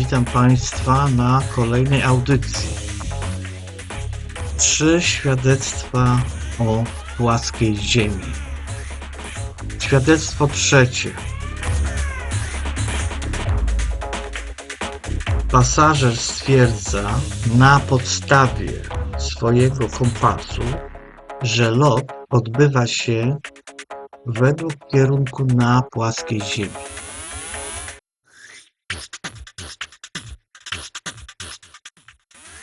Witam Państwa na kolejnej audycji. 3 świadectwa o płaskiej Ziemi. Świadectwo trzecie. Pasażer stwierdza na podstawie swojego kompasu, że lot odbywa się według kierunku na płaskiej Ziemi.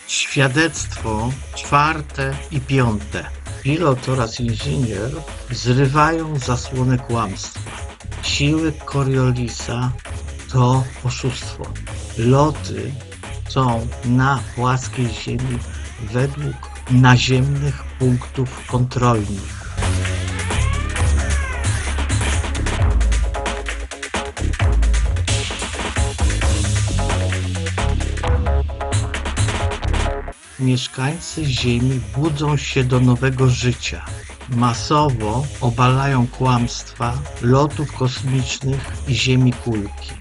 Świadectwo czwarte i piąte. Pilot oraz inżynier zrywają zasłonę kłamstwa. Siły Coriolisa to oszustwo. Loty są na płaskiej Ziemi według naziemnych punktów kontrolnych. Mieszkańcy Ziemi budzą się do nowego życia. Masowo obalają kłamstwa lotów kosmicznych i Ziemi kulki.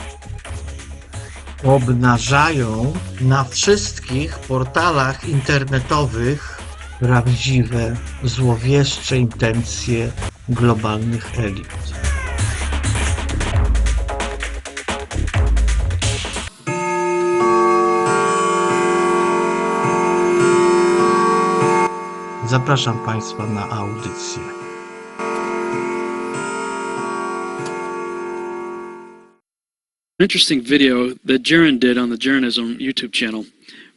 Obnażają na wszystkich portalach internetowych prawdziwe, złowieszcze intencje globalnych elit. Zapraszam Państwa na audycję. Interesting video that Jaron did on the Jaronism YouTube channel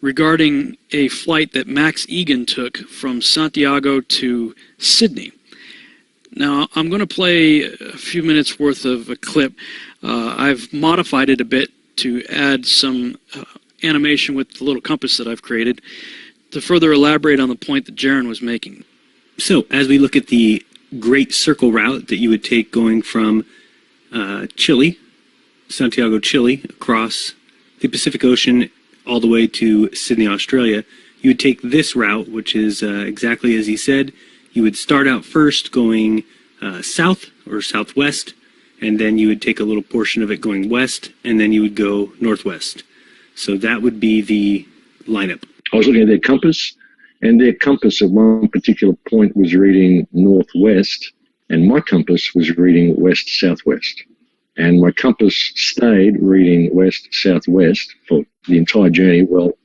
regarding a flight that Max Egan took from Santiago to Sydney. Now, I'm going to play a few minutes worth of a clip. I've modified it a bit to add some animation with the little compass that I've created to further elaborate on the point that Jaron was making. So, as we look at the great circle route that you would take going from Chile, Santiago, Chile, across the Pacific Ocean all the way to Sydney, Australia, you would take this route, which is exactly as he said. You would start out first going south or southwest, and then you would take a little portion of it going west, and then you would go northwest. So that would be the lineup. I was looking at their compass, and their compass at one particular point was reading northwest, and my compass was reading west-southwest. And my compass stayed reading west-southwest for the entire journey, well,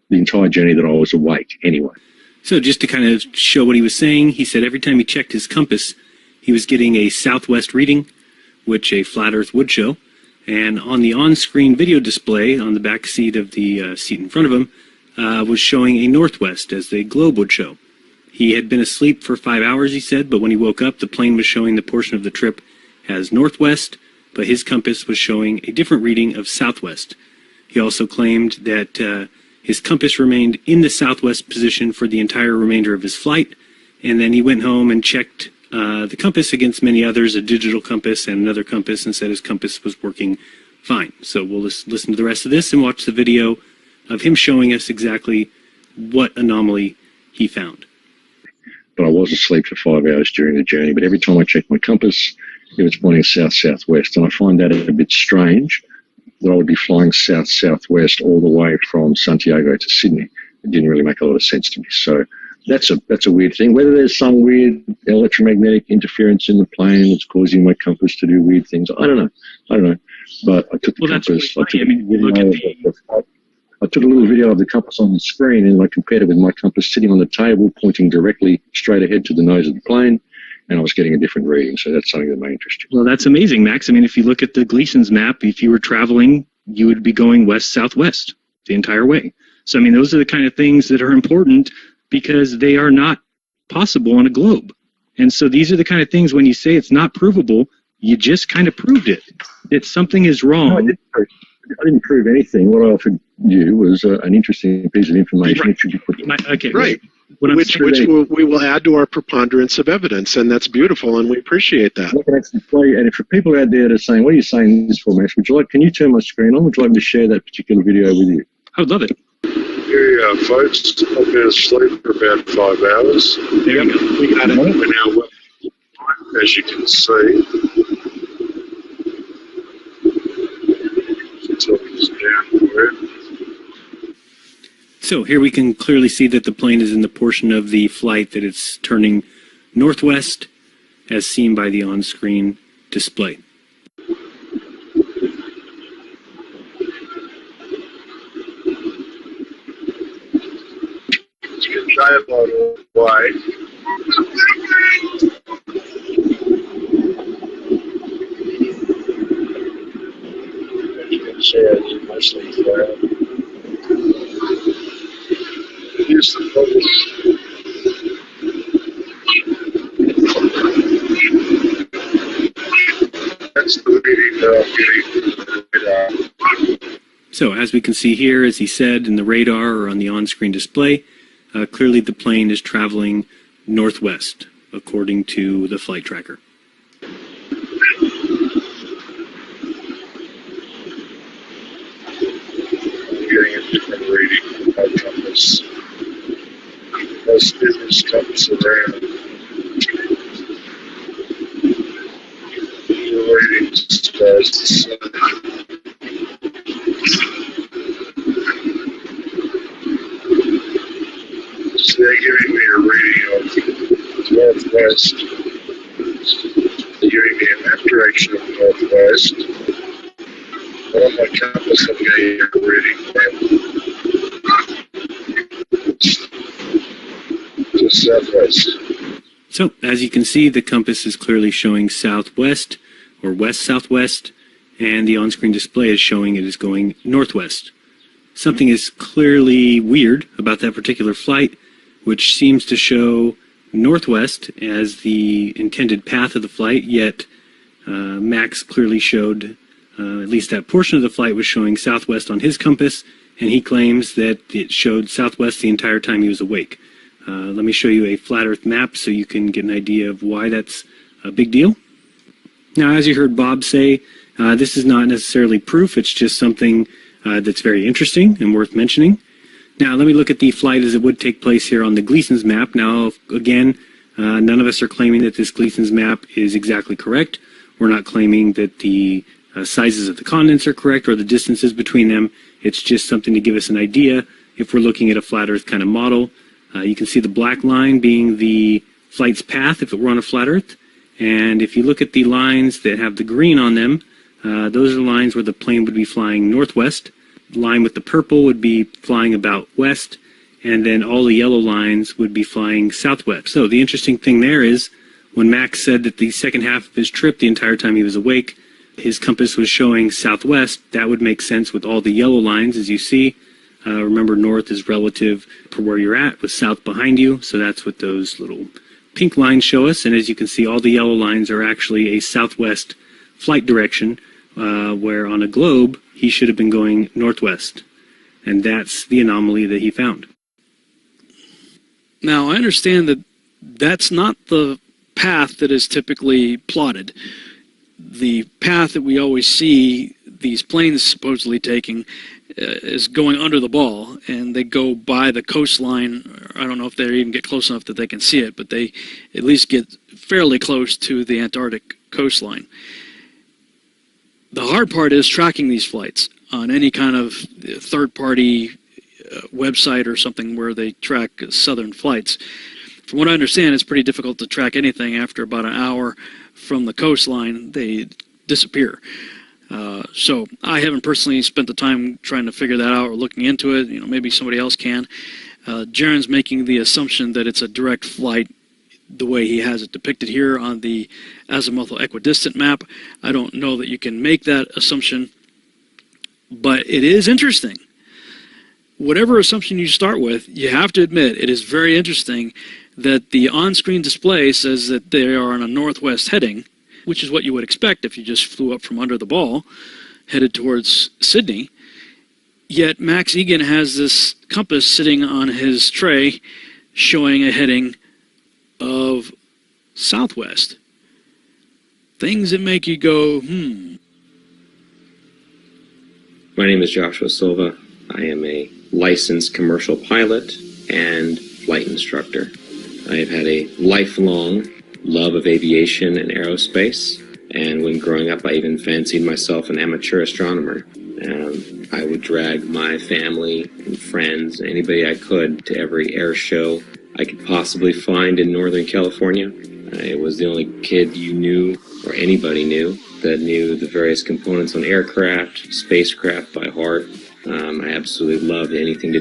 the entire journey that I was awake anyway. So just to kind of show what he was saying, he said every time he checked his compass, he was getting a southwest reading, which a flat earth would show. And on the on-screen video display on the back seat of the seat in front of him, was showing a northwest, as the globe would show. He had been asleep for 5 hours, he said, but when he woke up, the plane was showing the portion of the trip as northwest, but his compass was showing a different reading of southwest. He also claimed that his compass remained in the southwest position for the entire remainder of his flight, and then he went home and checked the compass against many others, a digital compass and another compass, and said his compass was working fine. So we'll listen to the rest of this and watch the video of him showing us exactly what anomaly he found. But I was asleep for 5 hours during the journey, but every time I checked my compass, it was pointing south-southwest, and I find that a bit strange that I would be flying south-southwest all the way from Santiago to Sydney. It didn't really make a lot of sense to me. So that's a weird thing. Whether there's some weird electromagnetic interference in the plane that's causing my compass to do weird things, I don't know. But I took the compass. I took a little video of the compass on the screen, and I compared it with my compass sitting on the table, pointing directly straight ahead to the nose of the plane, and I was getting a different reading. So that's something that may interest you. Well, that's amazing, Max. I mean, if you look at the Gleason's map, if you were traveling, you would be going west-southwest the entire way. So, I mean, those are the kind of things that are important because they are not possible on a globe. And so these are the kind of things when you say it's not provable, you just kind of proved it. That something is wrong. No, I didn't prove anything. What I offered you was an interesting piece of information. It should be put Okay, right. Which we will add to our preponderance of evidence, and that's beautiful, and we appreciate that. I can actually play, and for people out there that are saying, "What are you saying this for, Max?" Can you turn my screen on? Would you like me to share that particular video with you? I would love it. Yeah, folks, I've been asleep for about 5 hours. There you go. We got it. We're now, as you can see, it's down for it. So here we can clearly see that the plane is in the portion of the flight that it's turning northwest, as seen by the on-screen display. You can try about why. You can say it's mostly flat. Use the focus. That's the reading that I'm getting. So as we can see here, as he said, in the radar or on the on-screen display, clearly the plane is traveling northwest, according to the flight tracker. Getting a different reading by compass. Most business compass around. The readings as the sun. So they're giving me a reading of northwest. They're giving me a map direction of northwest. But on my compass, I'm getting a reading to southwest. So as you can see, the compass is clearly showing southwest or west-southwest, and the on-screen display is showing it is going northwest. Something is clearly weird about that particular flight, which seems to show northwest as the intended path of the flight, yet Max clearly showed, at least that portion of the flight was showing southwest on his compass, and he claims that it showed southwest the entire time he was awake. Let me show you a flat Earth map so you can get an idea of why that's a big deal. Now, as you heard Bob say, this is not necessarily proof, it's just something that's very interesting and worth mentioning. Now, let me look at the flight as it would take place here on the Gleason's map. Now, again, none of us are claiming that this Gleason's map is exactly correct. We're not claiming that the sizes of the continents are correct or the distances between them. It's just something to give us an idea if we're looking at a flat Earth kind of model. You can see the black line being the flight's path if it were on a flat Earth. And if you look at the lines that have the green on them, those are lines where the plane would be flying northwest. The line with the purple would be flying about west, and then all the yellow lines would be flying southwest. So the interesting thing there is, when Max said that the second half of his trip, the entire time he was awake, his compass was showing southwest, that would make sense with all the yellow lines, as you see. Remember, north is relative to where you're at, with south behind you, so that's what those little pink lines show us. And as you can see, all the yellow lines are actually a southwest flight direction, where on a globe, he should have been going northwest. And that's the anomaly that he found. Now, I understand that that's not the path that is typically plotted. The path that we always see these planes supposedly taking is going under the ball, and they go by the coastline. I don't know if they even get close enough that they can see it, but they at least get fairly close to the Antarctic coastline. The hard part is tracking these flights on any kind of third-party website or something where they track southern flights. From what I understand, it's pretty difficult to track anything after about an hour from the coastline. They disappear. So I haven't personally spent the time trying to figure that out or looking into it. You know, maybe somebody else can. Jaron's making the assumption that it's a direct flight the way he has it depicted here on the azimuthal equidistant map. I don't know that you can make that assumption, but it is interesting. Whatever assumption you start with, you have to admit it is very interesting that the on-screen display says that they are on a northwest heading, which is what you would expect if you just flew up from under the ball, headed towards Sydney. Yet Max Egan has this compass sitting on his tray showing a heading of southwest. Things that make you go, My name is Joshua Silva. I am a licensed commercial pilot and flight instructor. I have had a lifelong love of aviation and aerospace, and when growing up I even fancied myself an amateur astronomer. I would drag my family and friends, anybody I could, to every air show I could possibly find in Northern California. I was the only kid you knew, or anybody knew, that knew the various components on aircraft, spacecraft by heart. I absolutely loved anything to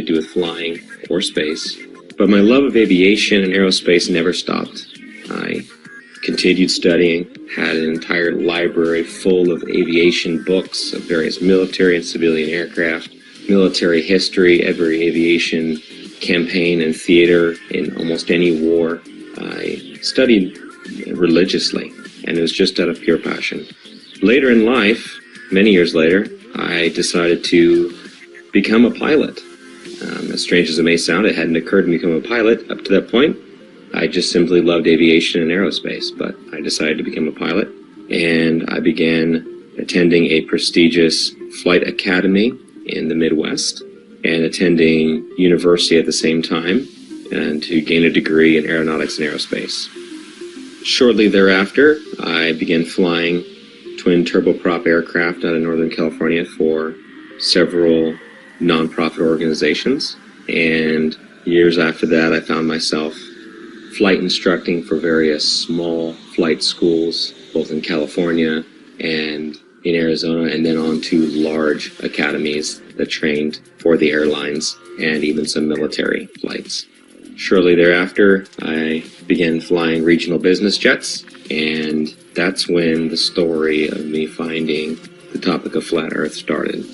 do with flying or space. But my love of aviation and aerospace never stopped. I continued studying, had an entire library full of aviation books of various military and civilian aircraft, military history, every aviation campaign and theater in almost any war. I studied religiously, and it was just out of pure passion. Later in life, many years later, I decided to become a pilot. As strange as it may sound, it hadn't occurred to me to become a pilot up to that point. I just simply loved aviation and aerospace, but I decided to become a pilot, and I began attending a prestigious flight academy in the Midwest and attending university at the same time, and to gain a degree in aeronautics and aerospace. Shortly thereafter, I began flying twin turboprop aircraft out of Northern California for several nonprofit organizations, and years after that I found myself flight instructing for various small flight schools, both in California and in Arizona, and then on to large academies that trained for the airlines and even some military flights. Shortly thereafter, I began flying regional business jets, and that's when the story of me finding the topic of flat Earth started.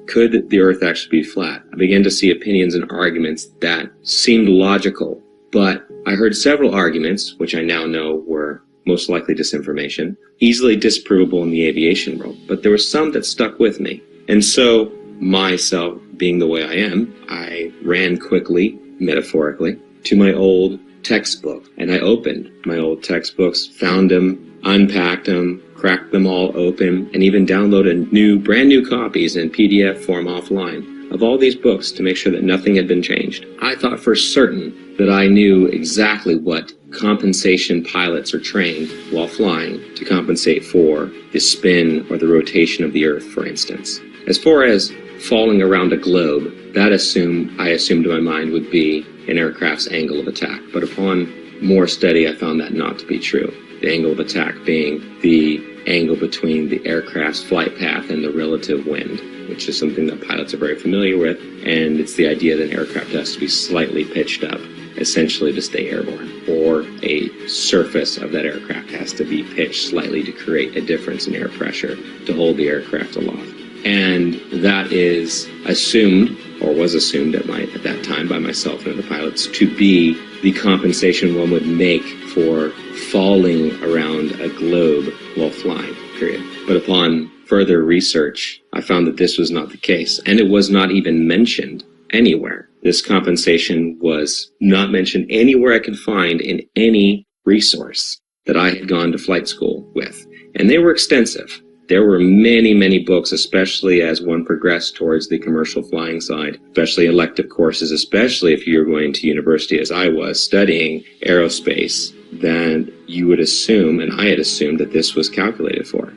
Could the Earth actually be flat? I began to see opinions and arguments that seemed logical, but I heard several arguments, which I now know were most likely disinformation, easily disprovable in the aviation world, but there were some that stuck with me. And so, myself being the way I am, I ran quickly, metaphorically, to my old textbook, and I opened my old textbooks, found them, unpacked them, cracked them all open, and even downloaded brand new copies in PDF form offline of all these books to make sure that nothing had been changed. I thought for certain that I knew exactly what compensation pilots are trained while flying to compensate for the spin or the rotation of the Earth, for instance. As far as falling around a globe, I assumed in my mind would be an aircraft's angle of attack. But upon more study, I found that not to be true. The angle of attack being the angle between the aircraft's flight path and the relative wind, which is something that pilots are very familiar with, and it's the idea that an aircraft has to be slightly pitched up, essentially to stay airborne, or a surface of that aircraft has to be pitched slightly to create a difference in air pressure to hold the aircraft aloft. And that is assumed, or was assumed at that time by myself and other pilots, to be the compensation one would make for falling around a globe while flying, period. But upon further research, I found that this was not the case, and it was not even mentioned anywhere. This compensation was not mentioned anywhere I could find in any resource that I had gone to flight school with. And they were extensive. There were many, many books, especially as one progressed towards the commercial flying side, especially elective courses, especially if you're going to university as I was studying aerospace, then you would assume, and I had assumed, that this was calculated for.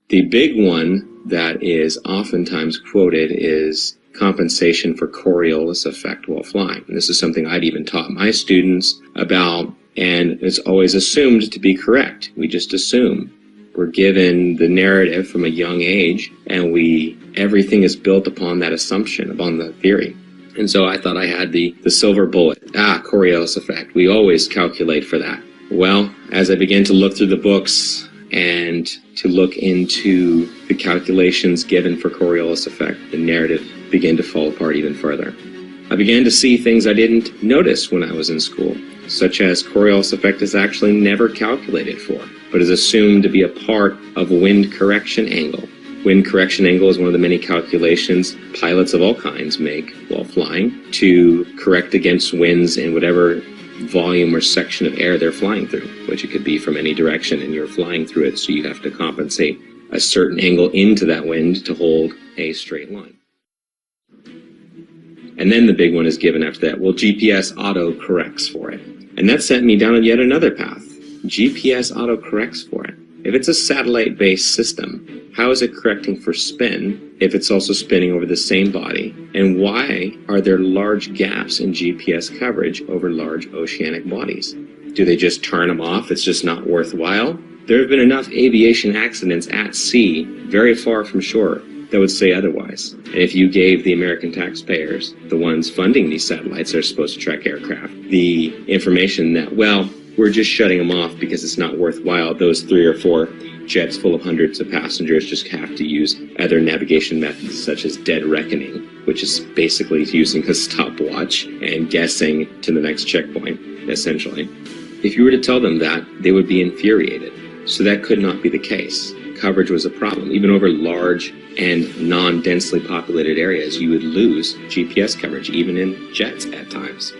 The big one that is oftentimes quoted is compensation for Coriolis effect while flying. And this is something I'd even taught my students about, and it's always assumed to be correct. We just assume. We're given the narrative from a young age, and everything is built upon that assumption, upon the theory. And so I thought I had the silver bullet. Coriolis effect. We always calculate for that. Well, as I began to look through the books and to look into the calculations given for Coriolis effect, the narrative began to fall apart even further. I began to see things I didn't notice when I was in school, such as Coriolis effect is actually never calculated for, but is assumed to be a part of wind correction angle. Wind correction angle is one of the many calculations pilots of all kinds make while flying to correct against winds in whatever volume or section of air they're flying through, which it could be from any direction, and you're flying through it, so you have to compensate a certain angle into that wind to hold a straight line. And then the big one is given after that. Well, GPS auto corrects for it. And that sent me down yet another path. GPS auto corrects for it. If it's a satellite-based system, how is it correcting for spin if it's also spinning over the same body? And why are there large gaps in GPS coverage over large oceanic bodies? Do they just turn them off? It's just not worthwhile? There have been enough aviation accidents at sea, very far from shore, that would say otherwise. And if you gave the American taxpayers, the ones funding these satellites that are supposed to track aircraft, the information that, well, we're just shutting them off because it's not worthwhile, those 3 or 4 jets full of hundreds of passengers just have to use other navigation methods such as dead reckoning, which is basically using a stopwatch and guessing to the next checkpoint, essentially. If you were to tell them that, they would be infuriated. So that could not be the case. Coverage was a problem. Even over large and non-densely populated areas, you would lose GPS coverage, even in jets at times.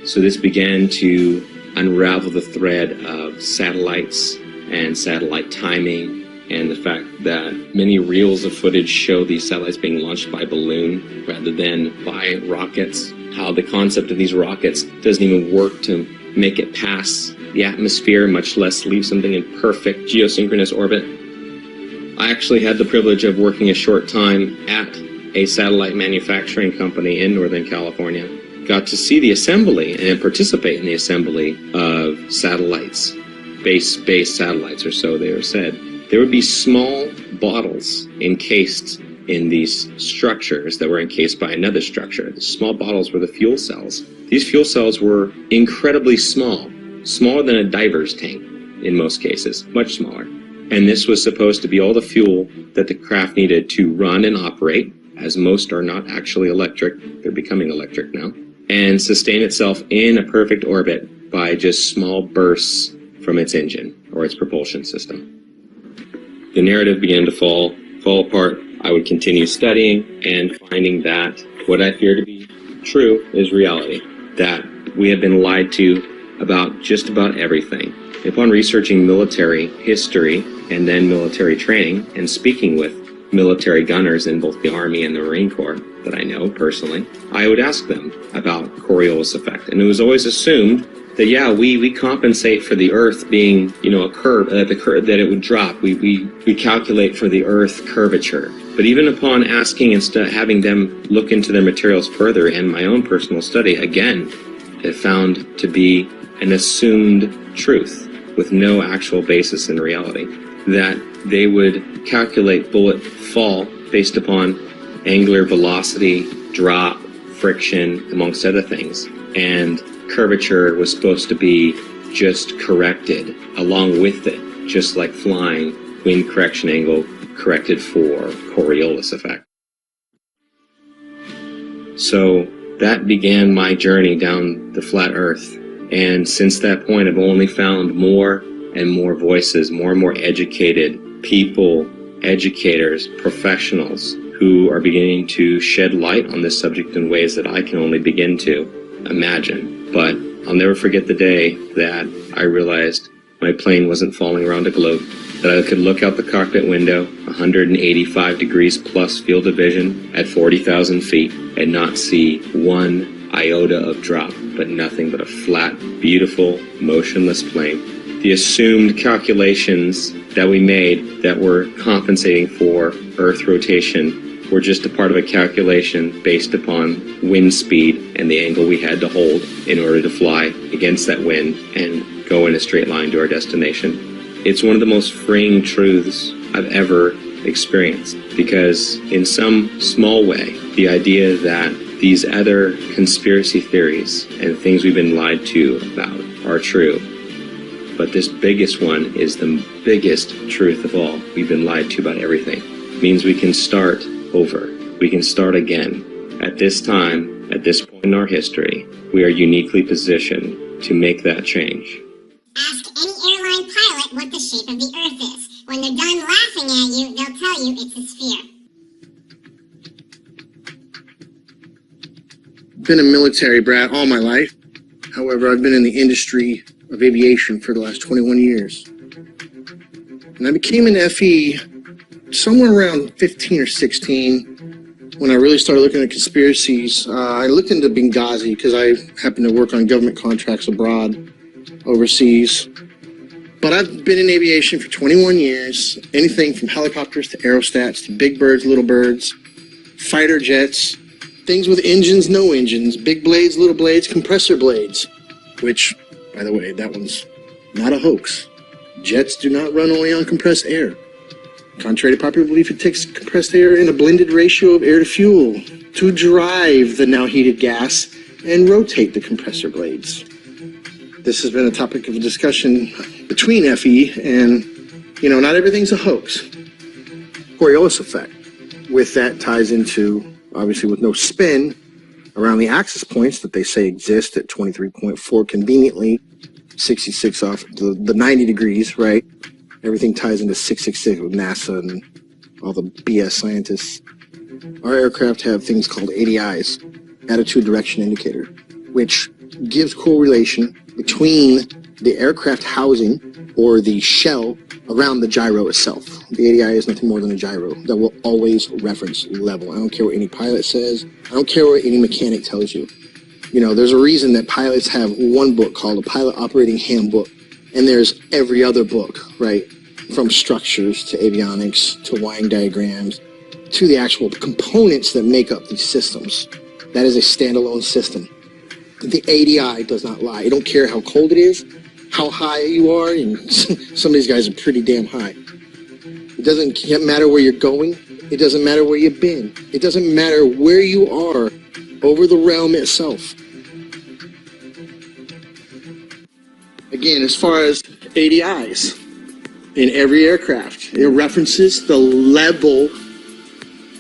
So this began to unravel the thread of satellites and satellite timing, and the fact that many reels of footage show these satellites being launched by balloon rather than by rockets. How the concept of these rockets doesn't even work to make it past the atmosphere, much less leave something in perfect geosynchronous orbit. I actually had the privilege of working a short time at a satellite manufacturing company in Northern California. Got to see the assembly and participate in the assembly of satellites, base satellites or so they were said. There would be small bottles encased in these structures that were encased by another structure. The small bottles were the fuel cells. These fuel cells were incredibly small, smaller than a diver's tank in most cases, much smaller. And this was supposed to be all the fuel that the craft needed to run and operate, as most are not actually electric, they're becoming electric now, and sustain itself in a perfect orbit by just small bursts from its engine or its propulsion system. The narrative began to fall apart. I would continue studying and finding that what I fear to be true is reality, that we have been lied to about just about everything. Upon researching military history and then military training and speaking with military gunners in both the Army and the Marine Corps that I know personally, I would ask them about Coriolis effect. And it was always assumed that, yeah, we compensate for the Earth being, a curve, that it would drop. We calculate for the Earth curvature. But even upon asking and having them look into their materials further and my own personal study, again, it found to be an assumed truth with no actual basis in reality, that they would calculate bullet fall based upon angular velocity, drop, friction, amongst other things. And curvature was supposed to be just corrected along with it, just like flying, wind correction angle corrected for Coriolis effect. So that began my journey down the flat Earth. And since that point, I've only found more and more voices, more and more educated people, educators, professionals who are beginning to shed light on this subject in ways that I can only begin to imagine. But I'll never forget the day that I realized my plane wasn't falling around a globe, that I could look out the cockpit window, 185 degrees plus field of vision at 40,000 feet, and not see one iota of drop, but nothing but a flat, beautiful, motionless plane. The assumed calculations that we made that were compensating for Earth rotation were just a part of a calculation based upon wind speed and the angle we had to hold in order to fly against that wind and go in a straight line to our destination. It's one of the most freeing truths I've ever experienced, because in some small way, the idea that these other conspiracy theories and things we've been lied to about are true. But this biggest one is the biggest truth of all. We've been lied to about everything. It means we can start over. We can start again. At this time, at this point in our history, we are uniquely positioned to make that change. Ask any airline pilot what the shape of the Earth is. When they're done laughing at you, they'll tell you it's a sphere. Been a military brat all my life. However, I've been in the industry of aviation for the last 21 years. And I became an FE somewhere around 15 or 16 when I really started looking at conspiracies. I looked into Benghazi because I happened to work on government contracts abroad, overseas. But I've been in aviation for 21 years, anything from helicopters to aerostats to big birds, little birds, fighter jets, things with engines, no engines, big blades, little blades, compressor blades, which, by the way, that one's not a hoax. Jets do not run only on compressed air. Contrary to popular belief, it takes compressed air in a blended ratio of air to fuel to drive the now heated gas and rotate the compressor blades. This has been a topic of discussion between FE and, not everything's a hoax. Coriolis effect. With that ties into, obviously with no spin, around the axis points that they say exist at 23.4 conveniently, 66 off the 90 degrees, right? Everything ties into 666 with NASA and all the BS scientists. Our aircraft have things called ADIs, attitude direction indicator, which gives correlation between the aircraft housing or the shell around the gyro itself. The ADI is nothing more than a gyro that will always reference level. I don't care what any pilot says. I don't care what any mechanic tells you. There's a reason that pilots have one book called a Pilot Operating Handbook, and there's every other book, right? From structures to avionics to wiring diagrams to the actual components that make up these systems. That is a standalone system. The ADI does not lie. I don't care how cold it is, how high you are, and some of these guys are pretty damn high. It doesn't matter where you're going. It doesn't matter where you've been. It doesn't matter where you are over the realm itself. Again, as far as ADIs, in every aircraft, it references the level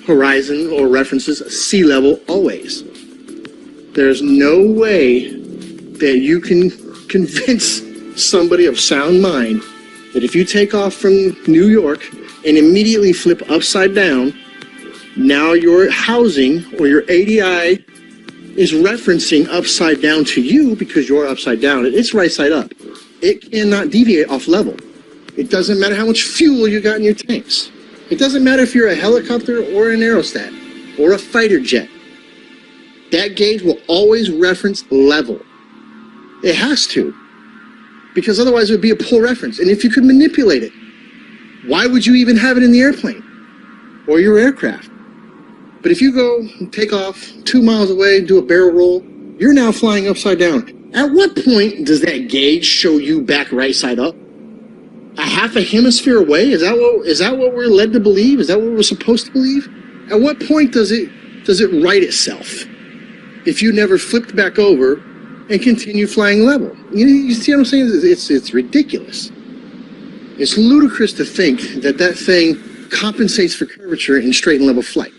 horizon or references sea level always. There's no way that you can convince somebody of sound mind that if you take off from New York and immediately flip upside down, now your housing or your ADI is referencing upside down to you because you're upside down. It's right side up. It cannot deviate off level. It doesn't matter how much fuel you got in your tanks. It doesn't matter if you're a helicopter or an aerostat or a fighter jet. That gauge will always reference level. It has to, because otherwise it would be a poor reference. And if you could manipulate it, why would you even have it in the airplane or your aircraft? But if you go and take off 2 miles away, do a barrel roll, you're now flying upside down. At what point does that gauge show you back right side up? A half a hemisphere away? Is that what we're led to believe? Is that what we're supposed to believe? At what point does it right itself? If you never flipped back over and continue flying level. You see what I'm saying? It's ridiculous. It's ludicrous to think that thing compensates for curvature in straight and level flight.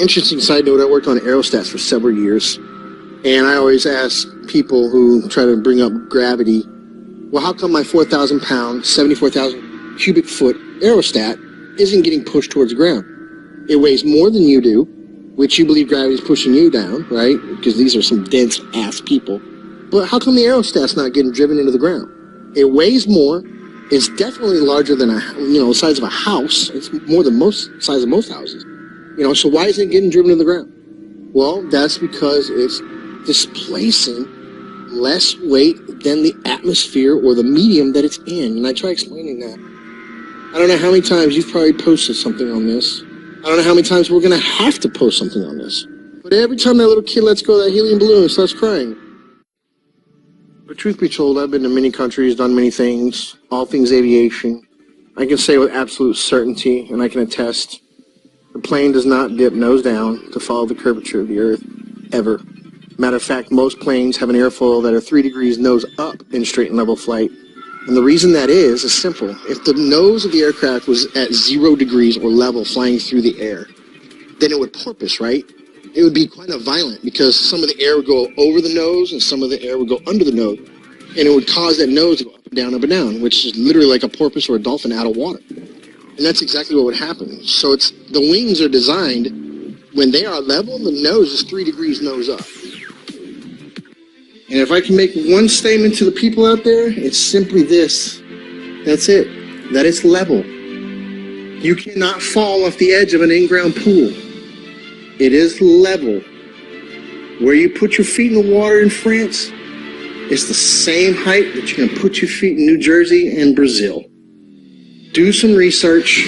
Interesting side note, I worked on aerostats for several years, and I always ask people who try to bring up gravity, well, how come my 4,000 pound, 74,000 cubic foot aerostat isn't getting pushed towards the ground? It weighs more than you do, which you believe gravity is pushing you down, right? Because these are some dense ass people. But how come the aerostat's not getting driven into the ground? It weighs more. It's definitely larger than the size of a house. It's more than size of most houses. So why isn't it getting driven to the ground? Well, that's because it's displacing less weight than the atmosphere or the medium that it's in. And I try explaining that. I don't know how many times you've probably posted something on this. I don't know how many times we're going to have to post something on this. But every time that little kid lets go of that helium balloon and starts crying. But truth be told, I've been to many countries, done many things, all things aviation. I can say with absolute certainty, and I can attest, the plane does not dip nose down to follow the curvature of the Earth, ever. Matter of fact, most planes have an airfoil that are 3 degrees nose up in straight and level flight. And the reason that is simple. If the nose of the aircraft was at 0 degrees or level flying through the air, then it would porpoise, right? It would be quite violent because some of the air would go over the nose and some of the air would go under the nose. And it would cause that nose to go up and down, which is literally like a porpoise or a dolphin out of water. And that's exactly what would happen. So the wings are designed, when they are level, the nose is 3 degrees nose up. And if I can make one statement to the people out there, it's simply this. That's it. That it's level. You cannot fall off the edge of an in-ground pool. It is level. Where you put your feet in the water in France, It's the same height that you're going to put your feet in New Jersey and Brazil. Do some research.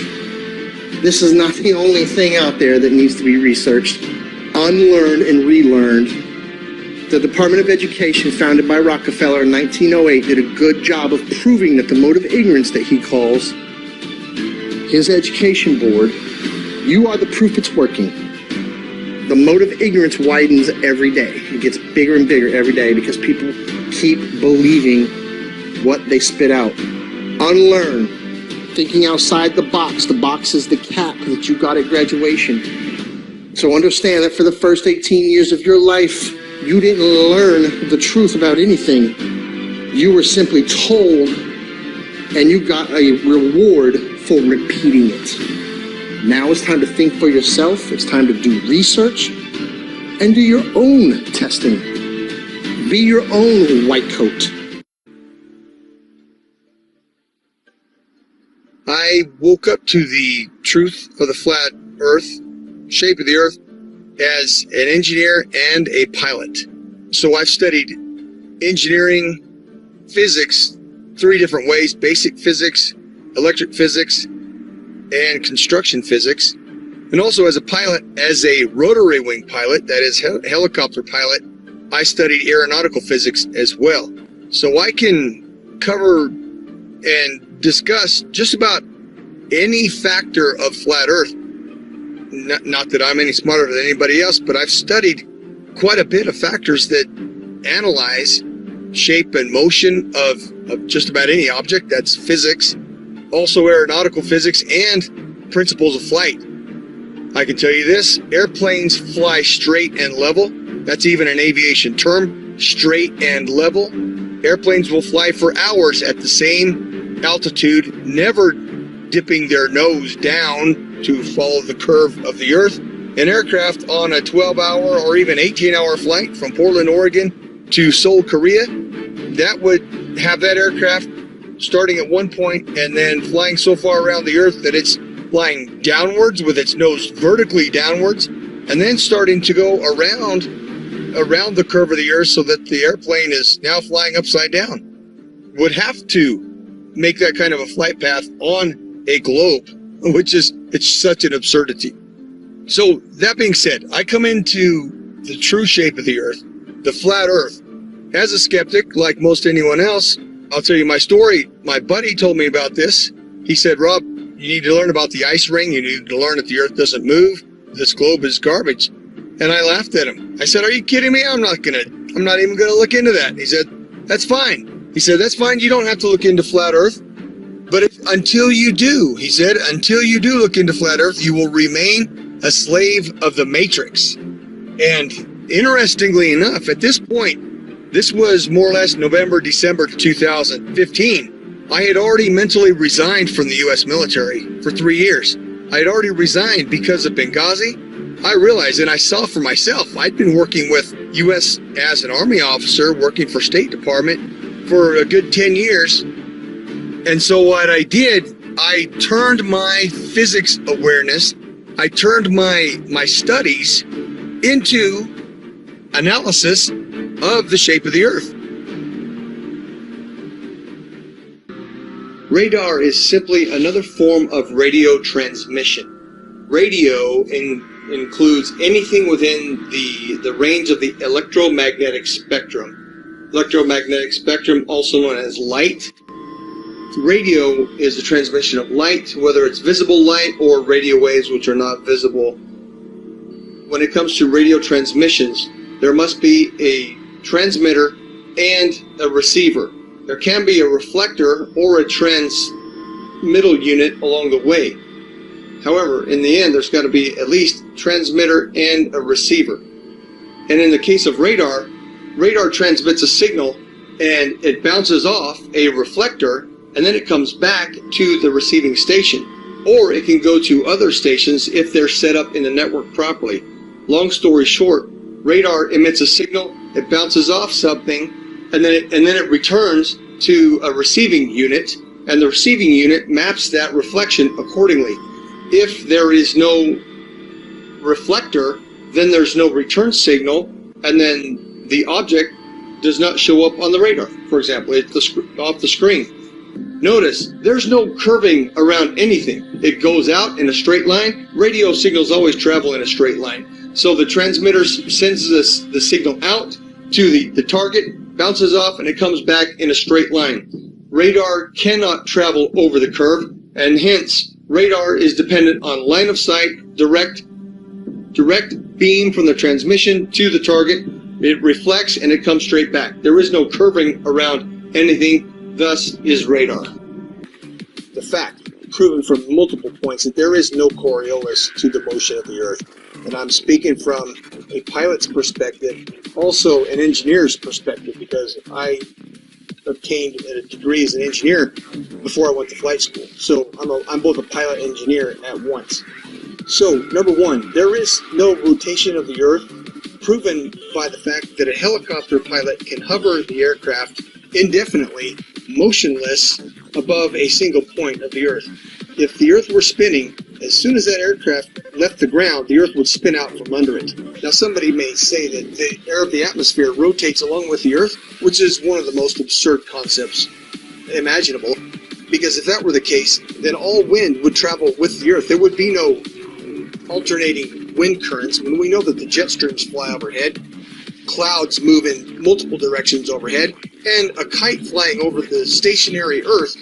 This is not the only thing out there that needs to be researched, unlearned and relearned. The Department of Education, founded by Rockefeller in 1908, did a good job of proving that the mode of ignorance that he calls his education board, you are the proof it's working. The mode of ignorance widens every day. It gets bigger and bigger every day because people keep believing what they spit out. Unlearn. Thinking outside the box. The box is the cap that you got at graduation. So understand that for the first 18 years of your life, you didn't learn the truth about anything. You were simply told, and you got a reward for repeating it. Now it's time to think for yourself. It's time to do research and do your own testing. Be your own white coat. I woke up to the truth of the flat earth, shape of the earth, as an engineer and a pilot. So I've studied engineering, physics, 3 different ways: basic physics, electric physics, and construction physics. And also as a pilot, as a rotary wing pilot, that is helicopter pilot, I studied aeronautical physics as well. So I can cover and discuss just about any factor of flat earth. Not that I'm any smarter than anybody else, but I've studied quite a bit of factors that analyze shape and motion of just about any object. That's physics, also aeronautical physics, and principles of flight. I can tell you this: airplanes fly straight and level. That's even an aviation term, straight and level. Airplanes will fly for hours at the same altitude, never dipping their nose down to follow the curve of the earth. An aircraft on a 12-hour or even 18-hour flight from Portland, Oregon to Seoul, Korea, that would have that aircraft starting at one point and then flying so far around the earth that it's flying downwards with its nose vertically downwards, and then starting to go around the curve of the earth so that the airplane is now flying upside down. Would have to make that kind of a flight path on a globe, which is, it's such an absurdity. So that being said, I come into the true shape of the earth, the flat earth, as a skeptic, like most anyone else. I'll tell you my story. My buddy told me about this. He said, Rob, you need to learn about the ice ring. You need to learn that the earth doesn't move. This globe is garbage. And I laughed at him. I said, are you kidding me? I'm not even gonna look into that. And he said, that's fine. He said, that's fine. You don't have to look into flat earth. But until you do, he said, until you do look into flat earth, you will remain a slave of the matrix. And interestingly enough, at this point, this was more or less November, December 2015. I had already mentally resigned from the U.S. military for 3 years. I had already resigned because of Benghazi. I realized, and I saw for myself, I'd been working with U.S. as an Army officer, working for State Department for a good 10 years. And so what I did, I turned my physics awareness, I turned my studies into analysis of the shape of the earth. Radar is simply another form of radio transmission. Radio includes anything within the range of the electromagnetic spectrum. Electromagnetic spectrum, also known as light. Radio is the transmission of light, whether it's visible light or radio waves which are not visible. When it comes to radio transmissions, there must be a transmitter and a receiver. There can be a reflector or a transmittal unit along the way. However, in the end, there's got to be at least transmitter and a receiver. And in the case of radar, radar transmits a signal and it bounces off a reflector, and then it comes back to the receiving station. Or it can go to other stations if they're set up in the network properly. Long story short, radar emits a signal, it bounces off something, and then it returns to a receiving unit, and the receiving unit maps that reflection accordingly. If there is no reflector, then there's no return signal, and then the object does not show up on the radar, for example, off the screen. Notice, there's no curving around anything. It goes out in a straight line. Radio signals always travel in a straight line. So the transmitter sends the signal out to the target, bounces off, and it comes back in a straight line. Radar cannot travel over the curve, and hence, radar is dependent on line of sight, direct beam from the transmission to the target. It reflects and it comes straight back. There is no curving around anything, thus is radar. The fact, proven from multiple points, that there is no Coriolis to the motion of the Earth. And I'm speaking from a pilot's perspective, also an engineer's perspective, because I obtained a degree as an engineer before I went to flight school. So I'm both a pilot and engineer at once. So, number one, there is no rotation of the Earth, proven by the fact that a helicopter pilot can hover the aircraft indefinitely, motionless, above a single point of the Earth. If the Earth were spinning, as soon as that aircraft left the ground, the Earth would spin out from under it. Now, somebody may say that the air of the atmosphere rotates along with the Earth, which is one of the most absurd concepts imaginable, because if that were the case, then all wind would travel with the Earth. There would be no alternating wind currents. When we know that the jet streams fly overhead, clouds move in multiple directions overhead, and a kite flying over the stationary Earth,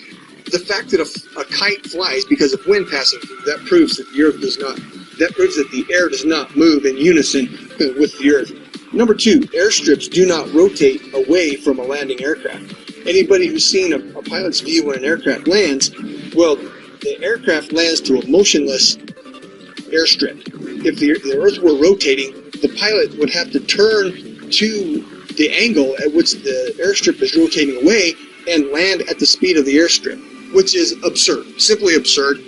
the fact that a kite flies because of wind passing through, that proves that the Earth does not, that proves that the air does not move in unison with the Earth. Number two, airstrips do not rotate away from a landing aircraft. Anybody who's seen a pilot's view when an aircraft lands, well, the aircraft lands to a motionless airstrip. If the Earth were rotating, the pilot would have to turn to the angle at which the airstrip is rotating away and land at the speed of the airstrip, which is absurd, simply absurd.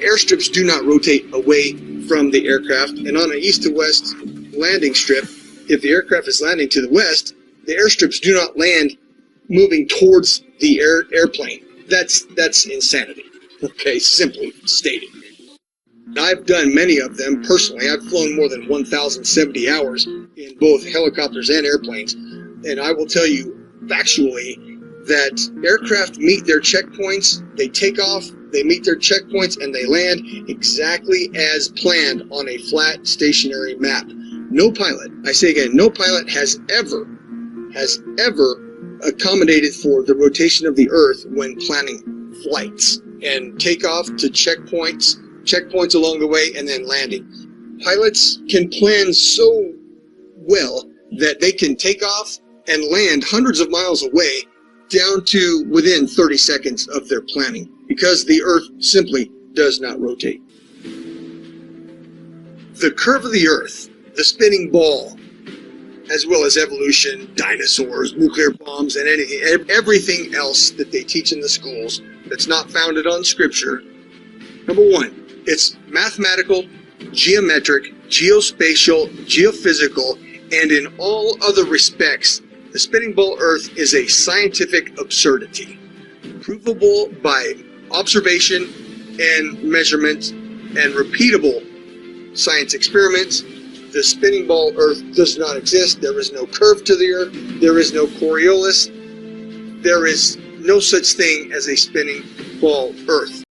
Airstrips do not rotate away from the aircraft, and on an east to west landing strip, if the aircraft is landing to the west, the airstrips do not land moving towards the airplane. That's insanity, okay, simply stated. I've done many of them personally. I've flown more than 1,070 hours in both helicopters and airplanes. And I will tell you factually that aircraft meet their checkpoints, they take off, they meet their checkpoints, and they land exactly as planned on a flat stationary map. No pilot, I say again, no pilot has ever accommodated for the rotation of the Earth when planning flights and takeoff to checkpoints along the way, and then landing. Pilots can plan so well that they can take off and land hundreds of miles away down to within 30 seconds of their planning, because the Earth simply does not rotate. The curve of the Earth, the spinning ball, as well as evolution, dinosaurs, nuclear bombs, and everything else that they teach in the schools that's not founded on Scripture. Number one, it's mathematical, geometric, geospatial, geophysical, and in all other respects, the spinning ball Earth is a scientific absurdity, provable by observation and measurement and repeatable science experiments. The spinning ball Earth does not exist. There is no curve to the Earth. There is no Coriolis. There is no such thing as a spinning ball Earth.